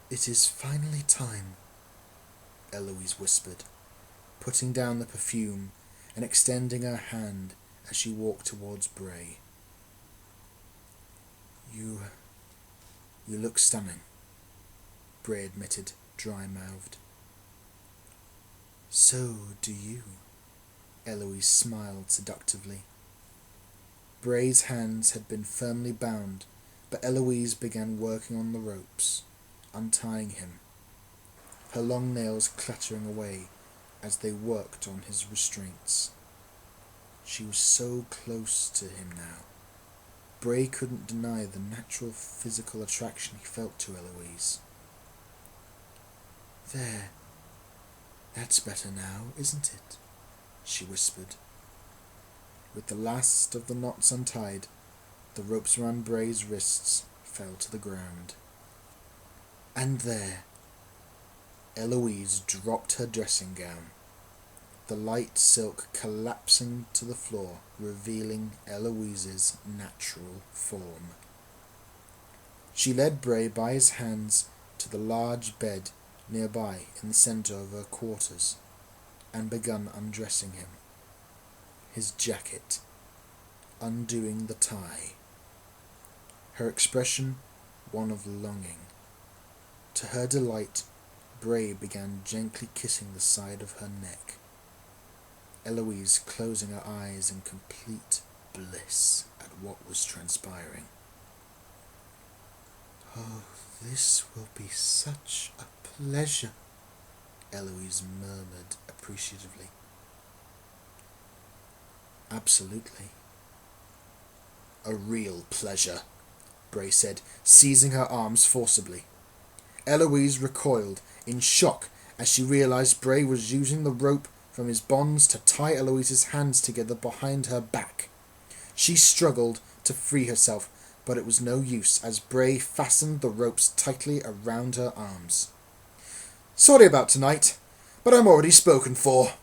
"It is finally time," Eloise whispered, putting down the perfume and extending her hand as she walked towards Bray. You look stunning," Bray admitted, dry-mouthed. "So do you," Eloise smiled seductively. Bray's hands had been firmly bound, but Eloise began working on the ropes, untying him, her long nails clattering away as they worked on his restraints. She was so close to him now. Bray couldn't deny the natural physical attraction he felt to Eloise. "There, that's better now, isn't it?" she whispered. With the last of the knots untied, the ropes around Bray's wrists fell to the ground. And there, Eloise dropped her dressing gown, the light silk collapsing to the floor, revealing Eloise's natural form. She led Bray by his hands to the large bed nearby in the centre of her quarters, and began undressing him. His jacket, undoing the tie. Her expression one of longing. To her delight, Bray began gently kissing the side of her neck, Eloise closing her eyes in complete bliss at what was transpiring. "Oh, this will be such a pleasure," Eloise murmured appreciatively. "Absolutely. A real pleasure," Bray said, seizing her arms forcibly. Eloise recoiled, in shock, as she realized Bray was using the rope from his bonds to tie Eloise's hands together behind her back. She struggled to free herself, but it was no use, as Bray fastened the ropes tightly around her arms. "Sorry about tonight, but I'm already spoken for,"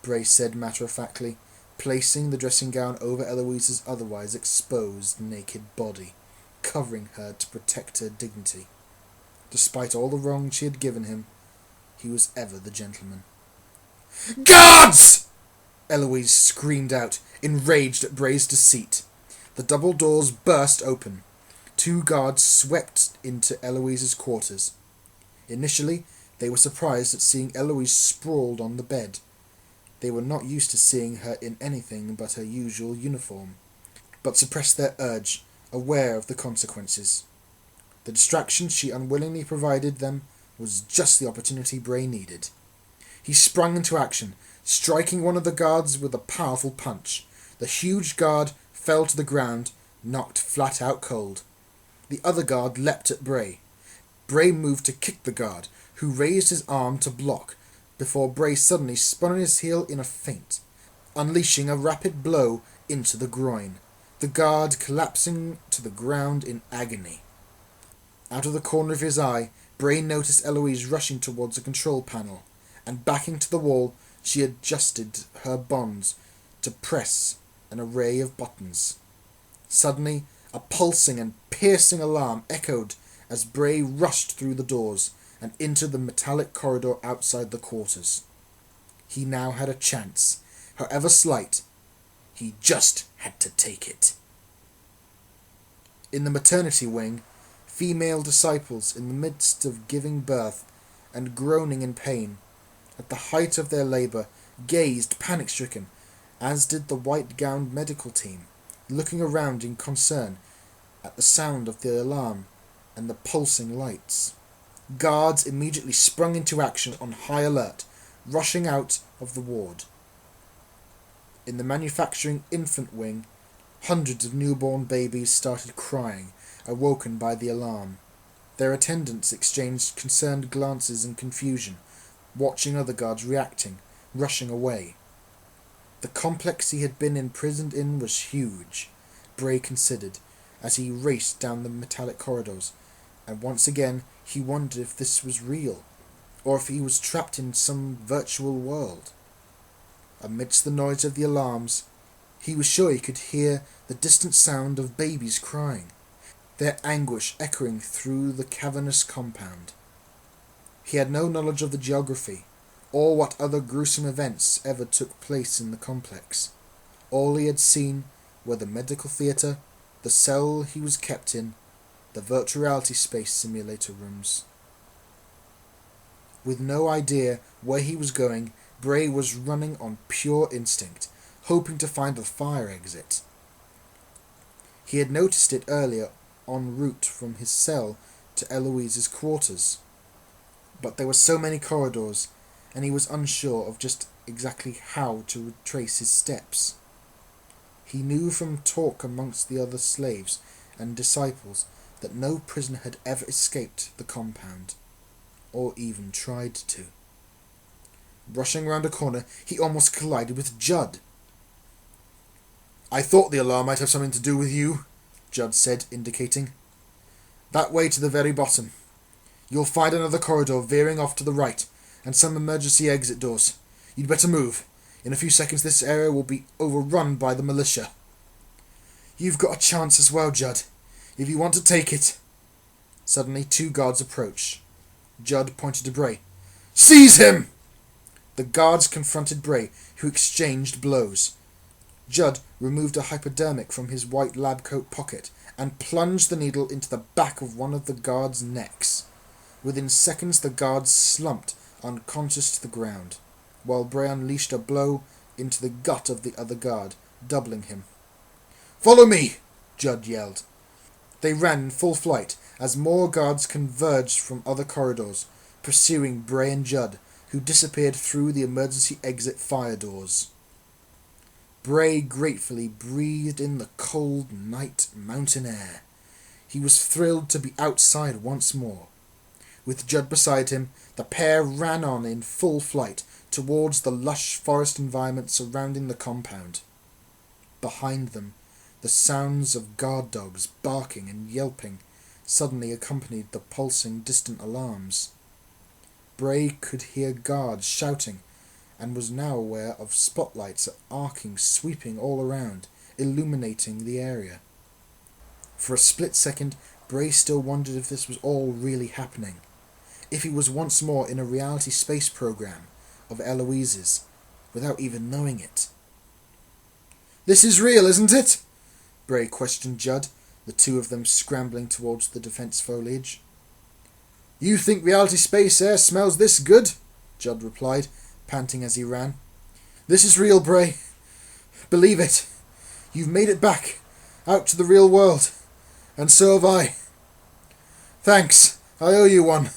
Bray said matter-of-factly, placing the dressing gown over Eloise's otherwise exposed naked body, covering her to protect her dignity. Despite all the wrong she had given him, he was ever the gentleman. "Guards!" Eloise screamed out, enraged at Bray's deceit. The double doors burst open. 2 guards swept into Eloise's quarters. Initially, they were surprised at seeing Eloise sprawled on the bed. They were not used to seeing her in anything but her usual uniform, but suppressed their urge, aware of the consequences. The distraction she unwillingly provided them was just the opportunity Bray needed. He sprung into action, striking one of the guards with a powerful punch. The huge guard fell to the ground, knocked flat out cold. The other guard leapt at Bray. Bray moved to kick the guard, who raised his arm to block, before Bray suddenly spun on his heel in a feint, unleashing a rapid blow into the groin, the guard collapsing to the ground in agony. Out of the corner of his eye, Bray noticed Eloise rushing towards the control panel, and backing to the wall, she adjusted her bonds to press an array of buttons. Suddenly, a pulsing and piercing alarm echoed as Bray rushed through the doors and into the metallic corridor outside the quarters. He now had a chance, however slight. He just had to take it. In the maternity wing, female disciples in the midst of giving birth and groaning in pain, at the height of their labour, gazed panic-stricken, as did the white-gowned medical team, looking around in concern at the sound of the alarm and the pulsing lights. Guards immediately sprung into action on high alert, rushing out of the ward. In the manufacturing infant wing, hundreds of newborn babies started crying, awoken by the alarm. Their attendants exchanged concerned glances in confusion, watching other guards reacting, rushing away. The complex he had been imprisoned in was huge, Bray considered, as he raced down the metallic corridors, and once again he wondered if this was real, or if he was trapped in some virtual world. Amidst the noise of the alarms, he was sure he could hear the distant sound of babies crying, their anguish echoing through the cavernous compound. He had no knowledge of the geography, or what other gruesome events ever took place in the complex. All he had seen were the medical theatre, the cell he was kept in, the virtual reality space simulator rooms. With no idea where he was going, Bray was running on pure instinct, hoping to find the fire exit. He had noticed it earlier en route from his cell to Eloise's quarters, but there were so many corridors, and he was unsure of just exactly how to retrace his steps. He knew from talk amongst the other slaves and disciples that no prisoner had ever escaped the compound, or even tried to. Rushing round a corner, he almost collided with Judd. "I thought the alarm might have something to do with you," Judd said, indicating. "That way to the very bottom. You'll find another corridor veering off to the right, and some emergency exit doors. You'd better move. In a few seconds this area will be overrun by the militia." "You've got a chance as well, Judd, if you want to take it." Suddenly 2 guards approached. Judd pointed to Bray. "Seize him!" The guards confronted Bray, who exchanged blows. Judd removed a hypodermic from his white lab coat pocket and plunged the needle into the back of one of the guards' necks. Within seconds the guard slumped unconscious to the ground, while Bray unleashed a blow into the gut of the other guard, doubling him. "Follow me!" Judd yelled. They ran in full flight as more guards converged from other corridors, pursuing Bray and Judd, who disappeared through the emergency exit fire doors. Bray gratefully breathed in the cold night mountain air. He was thrilled to be outside once more. With Judd beside him, the pair ran on in full flight towards the lush forest environment surrounding the compound. Behind them, the sounds of guard dogs barking and yelping suddenly accompanied the pulsing distant alarms. Bray could hear guards shouting, and was now aware of spotlights arcing, sweeping all around, illuminating the area. For a split second, Bray still wondered if this was all really happening, if he was once more in a reality space program of Eloise's, without even knowing it. "This is real, isn't it?" Bray questioned Judd, the 2 of them scrambling towards the defense foliage. "You think reality space air smells this good?" Judd replied, panting as he ran. "This is real, Bray. Believe it. You've made it back, out to the real world. And so have I. Thanks. I owe you one."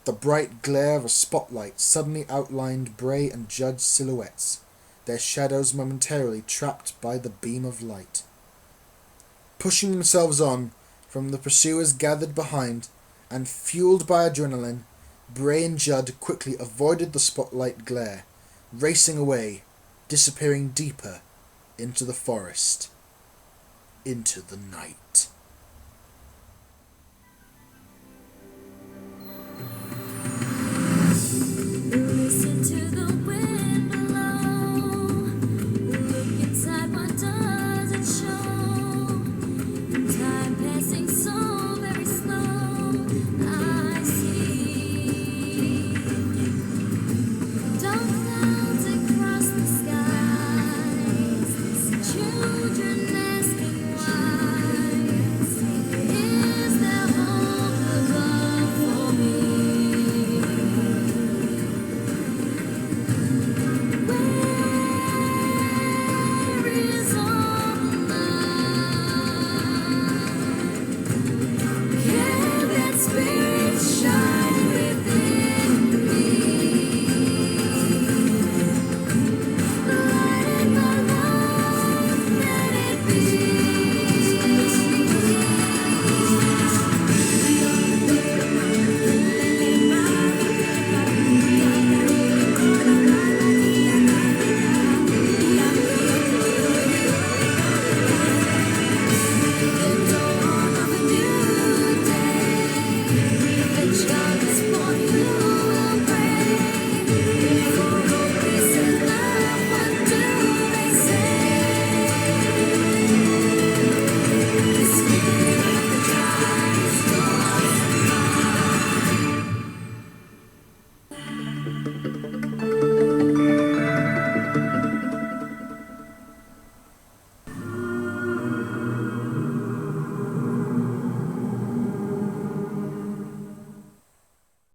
The bright glare of a spotlight suddenly outlined Bray and Judd's silhouettes, their shadows momentarily trapped by the beam of light. Pushing themselves on from the pursuers gathered behind, and fueled by adrenaline, Bray and Judd quickly avoided the spotlight glare, racing away, disappearing deeper into the forest, into the night.